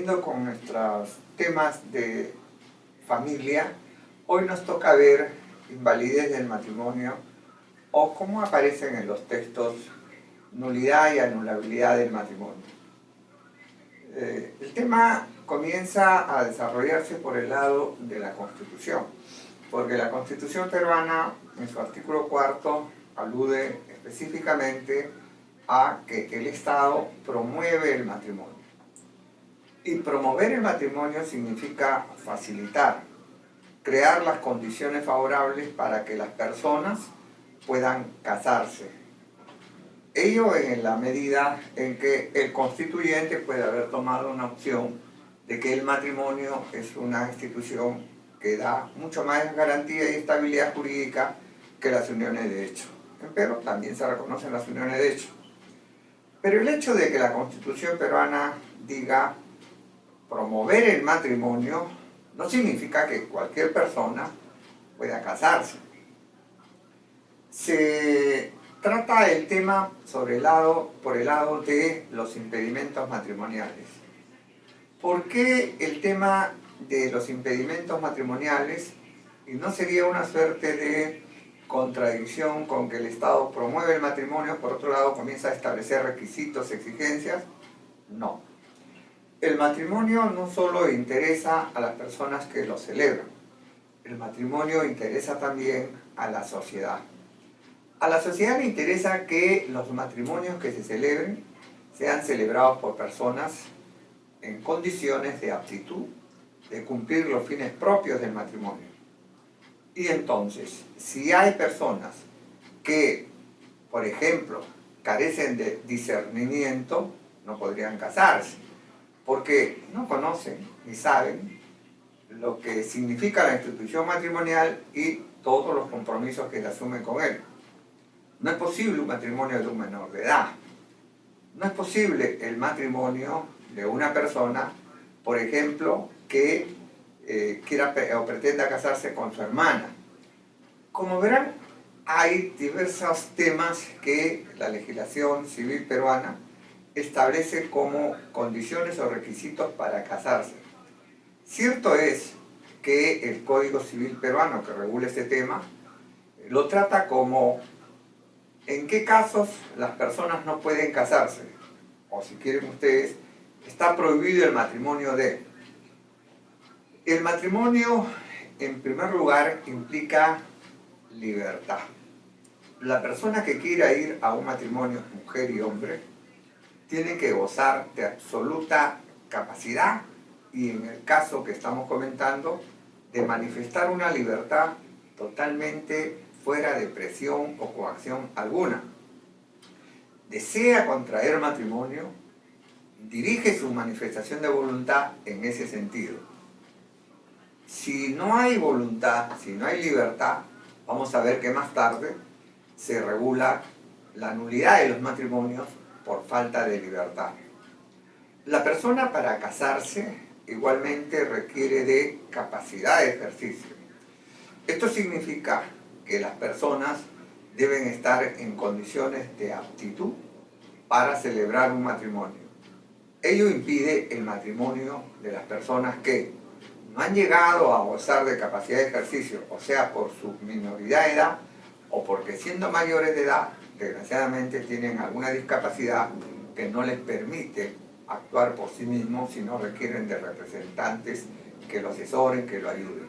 siguiendo con nuestros temas de familia, hoy nos toca ver invalidez del matrimonio o cómo aparecen en los textos nulidad y anulabilidad del matrimonio. El tema comienza a desarrollarse por el lado de la Constitución, porque la Constitución peruana, en su artículo 4, alude específicamente a que el Estado promueve el matrimonio. Y promover el matrimonio significa facilitar, crear las condiciones favorables para que las personas puedan casarse. Ello en la medida en que el constituyente puede haber tomado una opción de que el matrimonio es una institución que da mucho más garantía y estabilidad jurídica que las uniones de hecho. Pero también se reconocen las uniones de hecho. Pero el hecho de que la Constitución peruana diga promover el matrimonio no significa que cualquier persona pueda casarse. Se trata el tema por el lado de los impedimentos matrimoniales. ¿Por qué el tema de los impedimentos matrimoniales? Y no sería una suerte de contradicción con que el Estado promueve el matrimonio, por otro lado comienza a establecer requisitos, exigencias. No. El matrimonio no solo interesa a las personas que lo celebran, el matrimonio interesa también a la sociedad. A la sociedad le interesa que los matrimonios que se celebren sean celebrados por personas en condiciones de aptitud, de cumplir los fines propios del matrimonio. Y entonces, si hay personas que, por ejemplo, carecen de discernimiento, no podrían casarse, porque no conocen ni saben lo que significa la institución matrimonial y todos los compromisos que se asumen con él. No es posible un matrimonio de un menor de edad. No es posible el matrimonio de una persona, por ejemplo, que quiera o pretenda casarse con su hermana. Como verán, hay diversos temas que la legislación civil peruana establece como condiciones o requisitos para casarse. Cierto es que el Código Civil peruano que regula este tema lo trata como en qué casos las personas no pueden casarse, o si quieren ustedes, está prohibido el matrimonio de. El matrimonio, en primer lugar, implica libertad. La persona que quiera ir a un matrimonio, mujer y hombre, tiene que gozar de absoluta capacidad y, en el caso que estamos comentando, de manifestar una libertad totalmente fuera de presión o coacción alguna. Desea contraer matrimonio, dirige su manifestación de voluntad en ese sentido. Si no hay voluntad, si no hay libertad, vamos a ver que más tarde se regula la nulidad de los matrimonios por falta de libertad. La persona para casarse igualmente requiere de capacidad de ejercicio. Esto significa que las personas deben estar en condiciones de aptitud para celebrar un matrimonio. Ello impide el matrimonio de las personas que no han llegado a gozar de capacidad de ejercicio, o sea, por su minoridad de edad o porque siendo mayores de edad, desgraciadamente tienen alguna discapacidad que no les permite actuar por sí mismos, sino requieren de representantes que lo asesoren, que lo ayuden.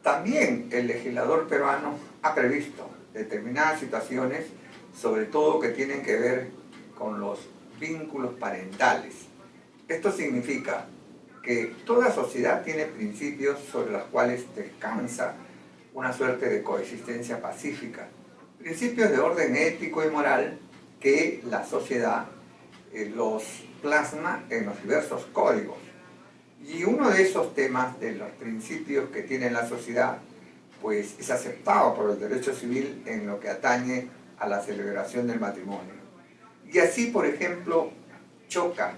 También el legislador peruano ha previsto determinadas situaciones, sobre todo que tienen que ver con los vínculos parentales. Esto significa que toda sociedad tiene principios sobre los cuales descansa una suerte de coexistencia pacífica, principios de orden ético y moral que la sociedad los plasma en los diversos códigos. Y uno de esos temas, de los principios que tiene la sociedad, pues es aceptado por el derecho civil en lo que atañe a la celebración del matrimonio. Y así, por ejemplo, choca,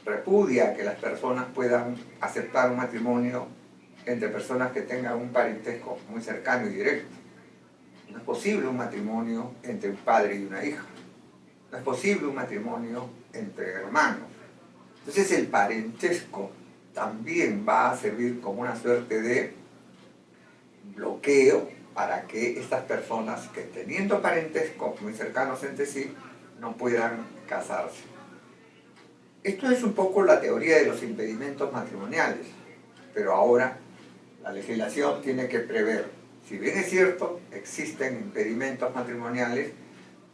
repudia que las personas puedan aceptar un matrimonio entre personas que tengan un parentesco muy cercano y directo. No es posible un matrimonio entre un padre y una hija. No es posible un matrimonio entre hermanos. Entonces el parentesco también va a servir como una suerte de bloqueo para que estas personas que teniendo parentesco muy cercanos entre sí no puedan casarse. Esto es un poco la teoría de los impedimentos matrimoniales, pero ahora la legislación tiene que prever, si bien es cierto, existen impedimentos matrimoniales,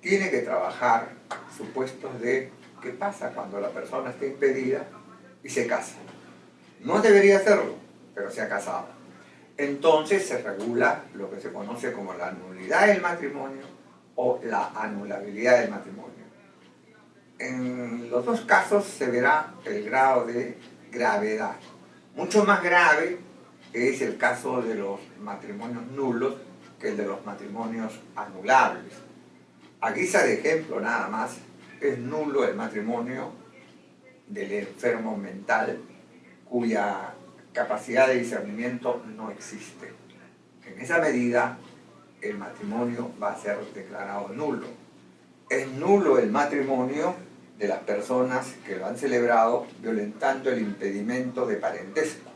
tiene que trabajar supuestos de qué pasa cuando la persona está impedida y se casa. No debería hacerlo, pero se ha casado. Entonces se regula lo que se conoce como la nulidad del matrimonio o la anulabilidad del matrimonio. En los dos casos se verá el grado de gravedad. Mucho más grave es el caso de los matrimonios nulos que el de los matrimonios anulables. A guisa de ejemplo nada más, es nulo el matrimonio del enfermo mental cuya capacidad de discernimiento no existe. En esa medida, el matrimonio va a ser declarado nulo. Es nulo el matrimonio de las personas que lo han celebrado violentando el impedimento de parentesco.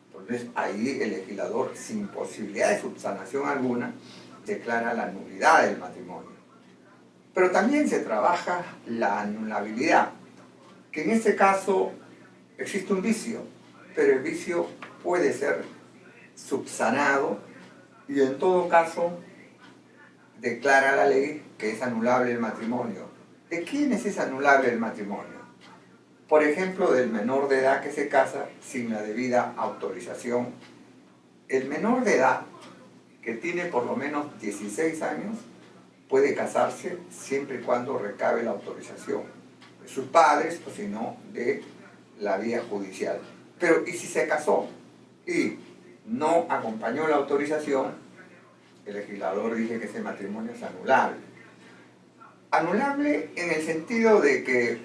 Entonces, ahí el legislador, sin posibilidad de subsanación alguna, declara la nulidad del matrimonio. Pero también se trabaja la anulabilidad, que en este caso existe un vicio, pero el vicio puede ser subsanado y en todo caso declara la ley que es anulable el matrimonio. ¿De quiénes es anulable el matrimonio? Por ejemplo, del menor de edad que se casa sin la debida autorización. El menor de edad que tiene por lo menos 16 años puede casarse siempre y cuando recabe la autorización de sus padres o si no de la vía judicial. Pero ¿y si se casó y no acompañó la autorización? El legislador dice que ese matrimonio es anulable. Anulable en el sentido de que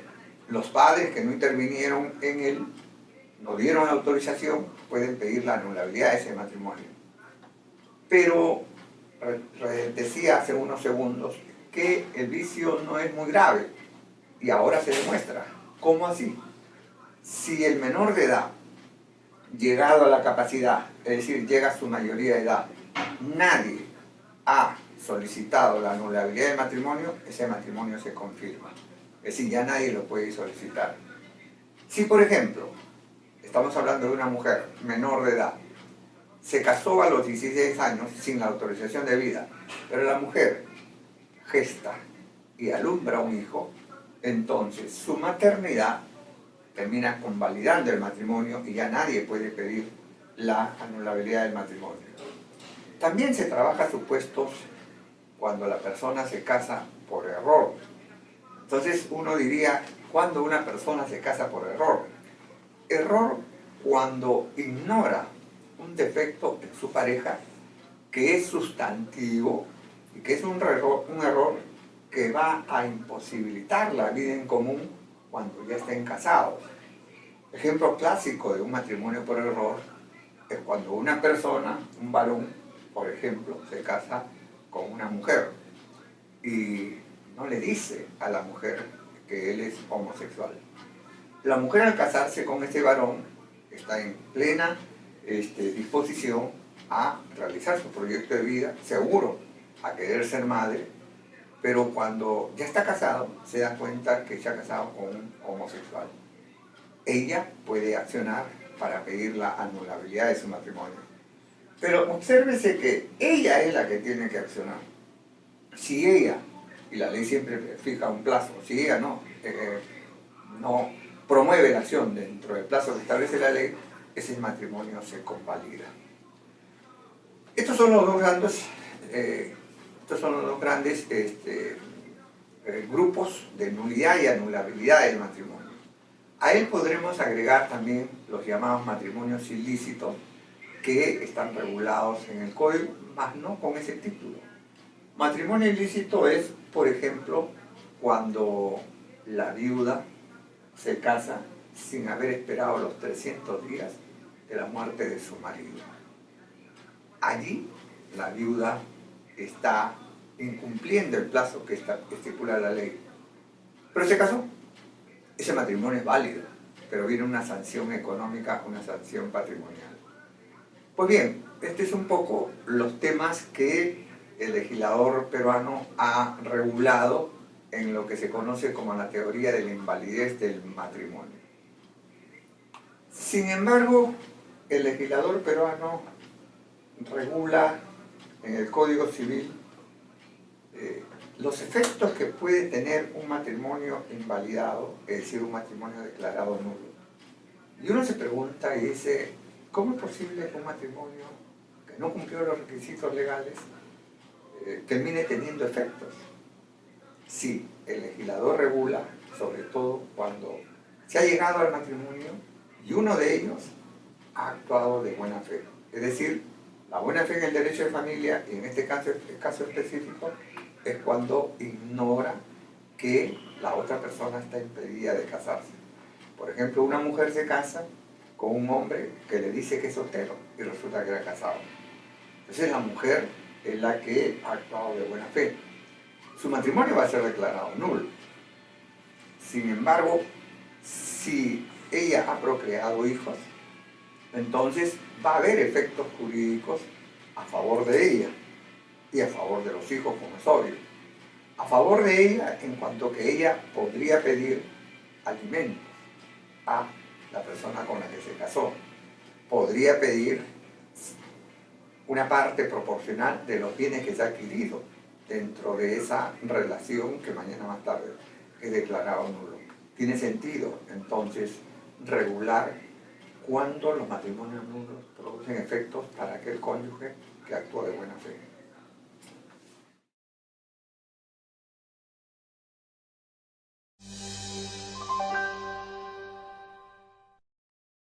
los padres que no intervinieron en él, no dieron la autorización, pueden pedir la anulabilidad de ese matrimonio. Pero decía hace unos segundos que el vicio no es muy grave y ahora se demuestra. ¿Cómo así? Si el menor de edad, llegado a la capacidad, es decir, llega a su mayoría de edad, nadie ha solicitado la anulabilidad del matrimonio, ese matrimonio se confirma. Es decir, ya nadie lo puede solicitar. Si, por ejemplo, estamos hablando de una mujer menor de edad, se casó a los 16 años sin la autorización debida, pero la mujer gesta y alumbra un hijo, entonces su maternidad termina convalidando el matrimonio y ya nadie puede pedir la anulabilidad del matrimonio. También se trabaja supuestos cuando la persona se casa por error. Entonces uno diría, ¿cuándo una persona se casa por error? Error cuando ignora un defecto en su pareja que es sustantivo y que es un error que va a imposibilitar la vida en común cuando ya estén casados. Ejemplo clásico de un matrimonio por error es cuando una persona, un varón, por ejemplo, se casa con una mujer y no le dice a la mujer que él es homosexual. La mujer al casarse con ese varón está en plena disposición a realizar su proyecto de vida, seguro a querer ser madre, pero cuando ya está casado se da cuenta que se ha casado con un homosexual. Ella puede accionar para pedir la anulabilidad de su matrimonio. Pero obsérvese que ella es la que tiene que accionar. Si ella, y la ley siempre fija un plazo, si ella no promueve la acción dentro del plazo que establece la ley, ese matrimonio se convalida. Estos son los dos grandes grupos de nulidad y anulabilidad del matrimonio. A él podremos agregar también los llamados matrimonios ilícitos que están regulados en el código, mas no con ese título. Matrimonio ilícito es, por ejemplo, cuando la viuda se casa sin haber esperado los 300 días de la muerte de su marido. Allí la viuda está incumpliendo el plazo que estipula la ley. Pero se casó. Ese matrimonio es válido. pero viene una sanción económica, una sanción patrimonial. Pues bien, este es un poco los temas que el legislador peruano ha regulado en lo que se conoce como la teoría de la invalidez del matrimonio. Sin embargo, el legislador peruano regula en el Código Civil los efectos que puede tener un matrimonio invalidado, es decir, un matrimonio declarado nulo. Y uno se pregunta y dice, ¿cómo es posible que un matrimonio que no cumplió los requisitos legales termine teniendo efectos? Sí, el legislador regula, sobre todo cuando se ha llegado al matrimonio y uno de ellos ha actuado de buena fe. Es decir, la buena fe en el derecho de familia, y en este caso específico, es cuando ignora que la otra persona está impedida de casarse. Por ejemplo, una mujer se casa con un hombre que le dice que es soltero y resulta que era casado. Entonces la mujer es la que ha actuado de buena fe. Su matrimonio va a ser declarado nulo. Sin embargo, si ella ha procreado hijos, entonces va a haber efectos jurídicos a favor de ella y a favor de los hijos, como es obvio. A favor de ella en cuanto que ella podría pedir alimentos a la persona con la que se casó. Podría pedir una parte proporcional de los bienes que se ha adquirido dentro de esa relación que mañana más tarde es declarado nulo. Tiene sentido, entonces, regular cuando los matrimonios nulos producen efectos para aquel cónyuge que actúa de buena fe.